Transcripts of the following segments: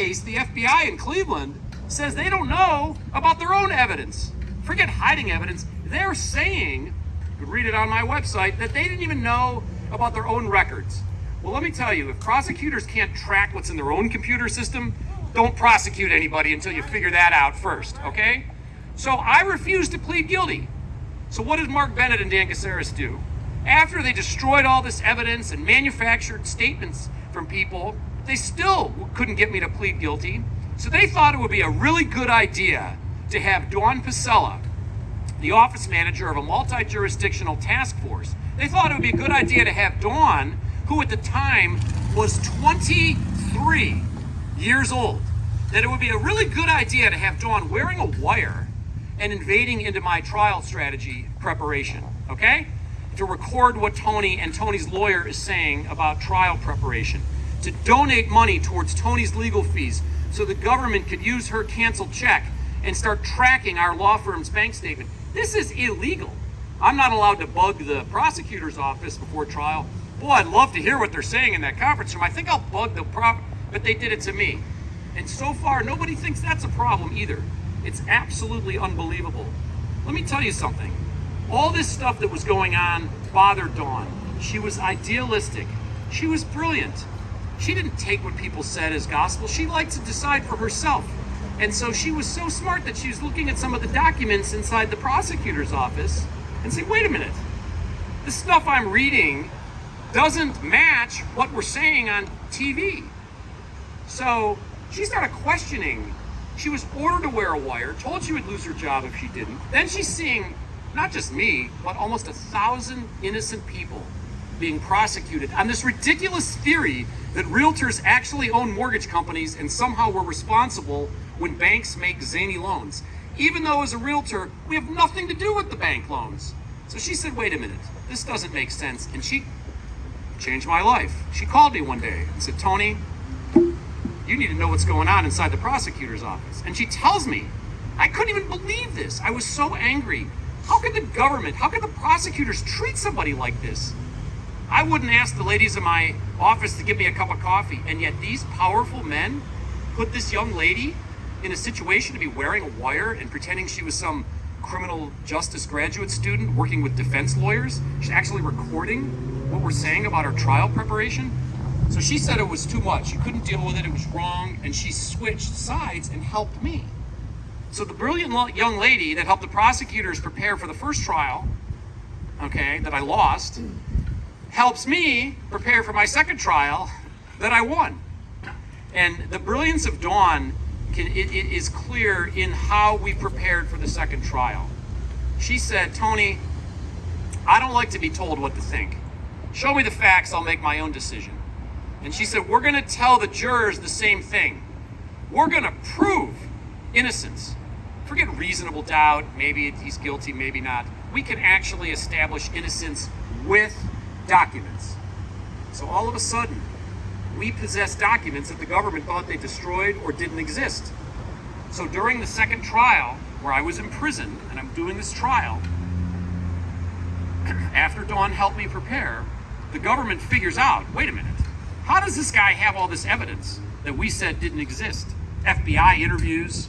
case, the FBI in Cleveland says they don't know about their own evidence. Forget hiding evidence. They're saying, you could read it on my website, that they didn't even know about their own records. Well, let me tell you, if prosecutors can't track what's in their own computer system, don't prosecute anybody until you figure that out first, okay? So I refuse to plead guilty. So what did Mark Bennett and Dan Caceres do? After they destroyed all this evidence and manufactured statements from people, they still couldn't get me to plead guilty. So they thought it would be a really good idea to have Dawn Pasella, the office manager of a multi-jurisdictional task force. They thought it would be a good idea to have Dawn, who at the time was 23 years old, that it would be a really good idea to have Dawn wearing a wire and invading into my trial strategy preparation, okay? To record what Tony and Tony's lawyer is saying about trial preparation, to donate money towards Tony's legal fees so the government could use her canceled check and start tracking our law firm's bank statement. This is illegal. I'm not allowed to bug the prosecutor's office before trial. Boy, I'd love to hear what they're saying in that conference room. I think I'll bug the but they did it to me. And so far, nobody thinks that's a problem either. It's absolutely unbelievable. Let me tell you something. All this stuff that was going on bothered Dawn. She was idealistic. She was brilliant. She didn't take what people said as gospel. She liked to decide for herself. And so she was so smart that she was looking at some of the documents inside the prosecutor's office and saying, wait a minute, the stuff I'm reading doesn't match what we're saying on TV. So she started questioning. She was ordered to wear a wire, told she would lose her job if she didn't. Then she's seeing not just me, but almost 1,000 innocent people being prosecuted on this ridiculous theory that realtors actually own mortgage companies and somehow we're responsible when banks make zany loans. Even though as a realtor, we have nothing to do with the bank loans. So she said, wait a minute, this doesn't make sense. And she changed my life. She called me one day and said, Tony, you need to know what's going on inside the prosecutor's office. And she tells me, I couldn't even believe this. I was so angry. How could the government, how could the prosecutors treat somebody like this? I wouldn't ask the ladies in my office to give me a cup of coffee, and yet these powerful men put this young lady in a situation to be wearing a wire and pretending she was some criminal justice graduate student working with defense lawyers. She's actually recording what we're saying about our trial preparation. So she said it was too much. She couldn't deal with it. It was wrong. And she switched sides and helped me. So the brilliant young lady that helped the prosecutors prepare for the first trial, okay, that I lost, helps me prepare for my second trial that I won. And the brilliance of Dawn it is clear in how we prepared for the second trial. She said, Tony, I don't like to be told what to think. Show me the facts, I'll make my own decision. And she said, we're gonna tell the jurors the same thing. We're gonna prove innocence. Forget reasonable doubt, maybe he's guilty, maybe not. We can actually establish innocence with documents. So all of a sudden, we possess documents that the government thought they destroyed or didn't exist. So during the second trial, where I was imprisoned, and I'm doing this trial, after Dawn helped me prepare, the government figures out, wait a minute, how does this guy have all this evidence that we said didn't exist? FBI interviews,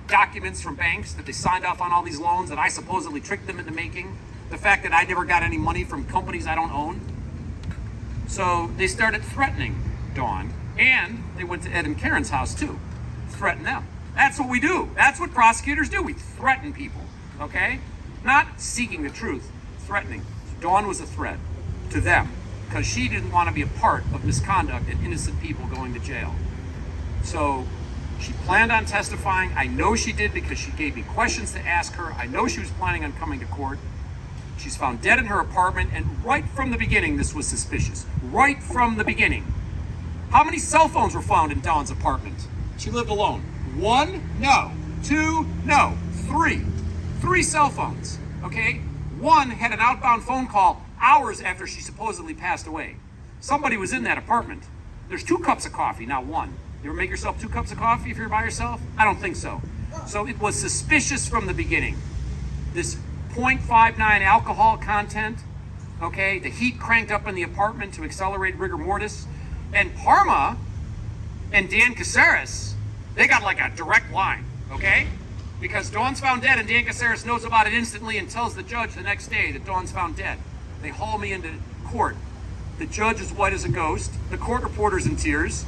documents from banks that they signed off on all these loans that I supposedly tricked them into making, the fact that I never got any money from companies I don't own. So they started threatening Dawn, and they went to Ed and Karen's house too, threaten them. That's what we do. That's what prosecutors do. We threaten people, okay? Not seeking the truth, threatening. So Dawn was a threat to them because she didn't want to be a part of misconduct and innocent people going to jail. So she planned on testifying. I know she did because she gave me questions to ask her. I know she was planning on coming to court. She's found dead in her apartment, and right from the beginning, this was suspicious. Right from the beginning. How many cell phones were found in Dawn's apartment? She lived alone. 1? No. 2? No. 3. 3 cell phones, okay? 1 had an outbound phone call hours after she supposedly passed away. Somebody was in that apartment. There's 2 cups of coffee, not 1. You ever make yourself 2 cups of coffee if you're by yourself? I don't think so. So it was suspicious from the beginning. This 0.59 alcohol content, okay? The heat cranked up in the apartment to accelerate rigor mortis. And Parma and Dan Caceres, they got like a direct line, okay? Because Dawn's found dead and Dan Caceres knows about it instantly and tells the judge the next day that Dawn's found dead. They haul me into court. The judge is white as a ghost. The court reporter's in tears.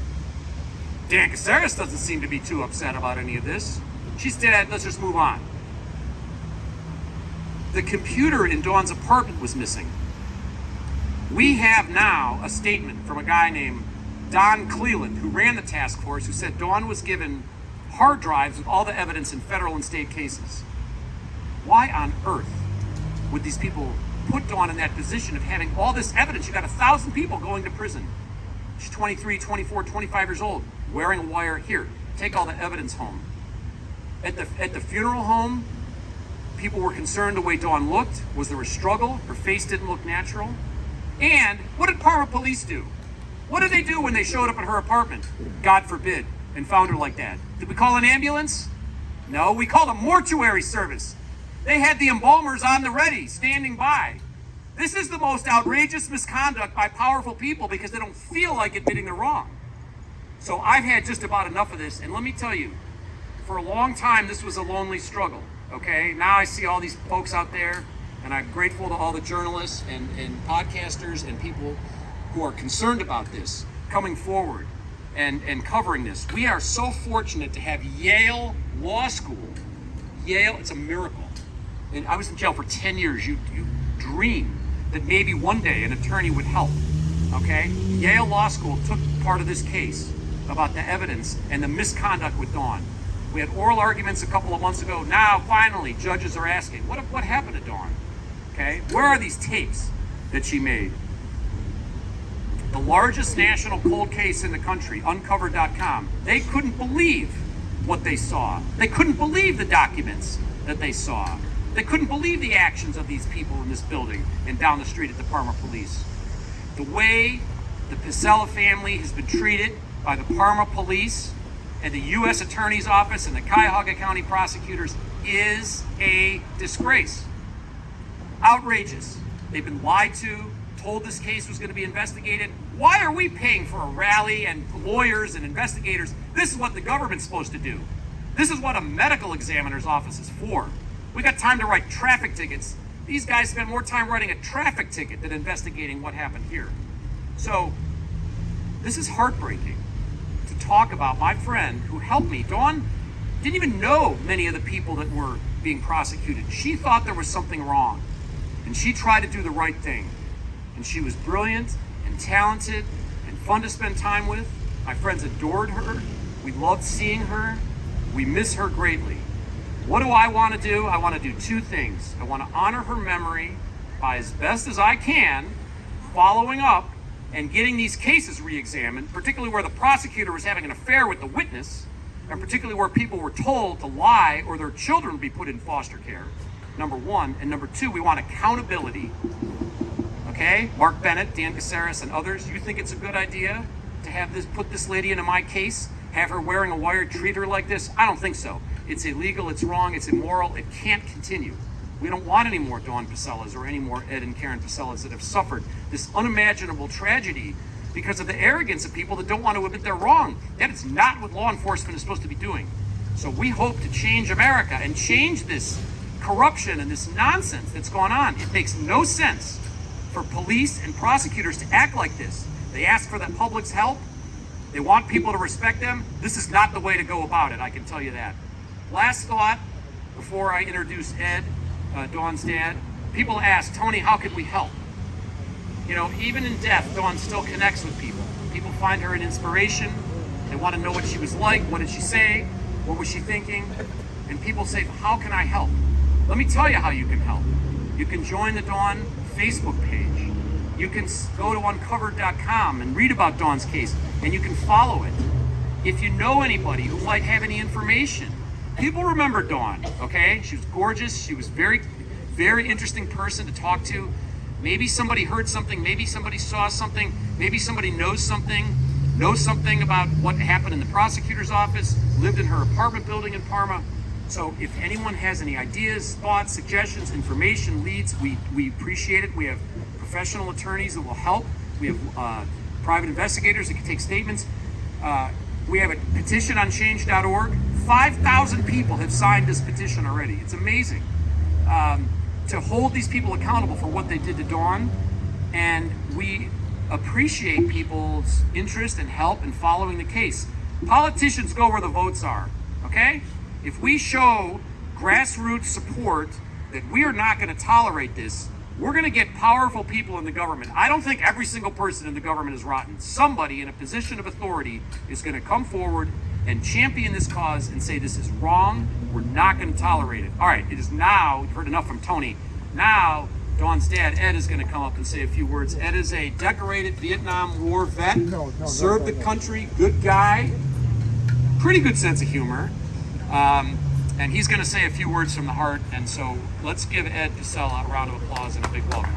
Dan Caceres doesn't seem to be too upset about any of this. She's dead, let's just move on. The computer in Dawn's apartment was missing. We have now a statement from a guy named Don Cleland, who ran the task force, who said Dawn was given hard drives with all the evidence in federal and state cases. Why on earth would these people put Dawn in that position of having all this evidence? You got 1,000 people going to prison. She's 23, 24, 25 years old, wearing a wire. Here, take all the evidence home. At the funeral home, people were concerned the way Dawn looked. Was there a struggle? Her face didn't look natural. And what did Parma police do? What did they do when they showed up at her apartment? God forbid, and found her like that. Did we call an ambulance? No, we called a mortuary service. They had the embalmers on the ready, standing by. This is the most outrageous misconduct by powerful people because they don't feel like admitting they're wrong. So I've had just about enough of this, and let me tell you, for a long time this was a lonely struggle, okay? Now I see all these folks out there, and I'm grateful to all the journalists and podcasters and people who are concerned about this coming forward and covering this. We are so fortunate to have Yale Law School. Yale, it's a miracle. And I was in jail for 10 years. You dream that maybe one day an attorney would help, okay? Yale Law School took part of this case about the evidence and the misconduct with Dawn. We had oral arguments a couple of months ago. Now, finally, judges are asking, what happened to Dawn? Okay, where are these tapes that she made? The largest national cold case in the country, Uncovered.com, they couldn't believe what they saw. They couldn't believe the documents that they saw. They couldn't believe the actions of these people in this building and down the street at the Parma police. The way the Picella family has been treated by the Parma police and the U.S. Attorney's Office and the Cuyahoga County prosecutors is a disgrace. Outrageous. They've been lied to, told this case was going to be investigated. Why are we paying for a rally and lawyers and investigators? This is what the government's supposed to do. This is what a medical examiner's office is for. We got time to write traffic tickets. These guys spend more time writing a traffic ticket than investigating what happened here. So this is heartbreaking to talk about my friend who helped me. Dawn didn't even know many of the people that were being prosecuted. She thought there was something wrong, and she tried to do the right thing. And she was brilliant and talented and fun to spend time with. My friends adored her. We loved seeing her. We miss her greatly. What do I want to do? I want to do two things. I want to honor her memory by as best as I can, following up and getting these cases re-examined, particularly where the prosecutor was having an affair with the witness, and particularly where people were told to lie or their children be put in foster care, number one. And number two, we want accountability. Okay? Mark Bennett, Dan Caceres, and others, you think it's a good idea to have this, put this lady into my case, have her wearing a wire, treat her like this? I don't think so. It's illegal, it's wrong, it's immoral, it can't continue. We don't want any more Dawn Picellas or any more Ed and Karen Picellas that have suffered this unimaginable tragedy because of the arrogance of people that don't want to admit they're wrong. That is not what law enforcement is supposed to be doing. So we hope to change America and change this corruption and this nonsense that's gone on. It makes no sense for police and prosecutors to act like this. They ask for the public's help. They want people to respect them. This is not the way to go about it, I can tell you that. Last thought, before I introduce Ed, Dawn's dad, people ask, Tony, how could we help? You know, even in death, Dawn still connects with people. People find her an inspiration. They want to know what she was like, what did she say, what was she thinking? And people say, how can I help? Let me tell you how you can help. You can join the Dawn Facebook page. You can go to Uncovered.com and read about Dawn's case, and you can follow it. If you know anybody who might have any information, people remember Dawn, okay? She was gorgeous. She was very, very interesting person to talk to. Maybe somebody heard something. Maybe somebody saw something. Maybe somebody knows something about what happened in the prosecutor's office, lived in her apartment building in Parma. So if anyone has any ideas, thoughts, suggestions, information, leads, we appreciate it. We have professional attorneys that will help. We have private investigators that can take statements. We have a petition on change.org. 5,000 people have signed this petition already. It's amazing. To hold these people accountable for what they did to Dawn. And we appreciate people's interest and help in following the case. Politicians go where the votes are, okay? If we show grassroots support that we are not going to tolerate this, we're going to get powerful people in the government. I don't think every single person in the government is rotten. Somebody in a position of authority is going to come forward and champion this cause and say this is wrong. We're not going to tolerate it. All right, it is now, you've heard enough from Tony. Now, Dawn's dad, Ed, is going to come up and say a few words. Ed is a decorated Vietnam War vet, served the country, good guy, pretty good sense of humor. And he's going to say a few words from the heart. And so let's give Ed Pacella a round of applause and a big welcome.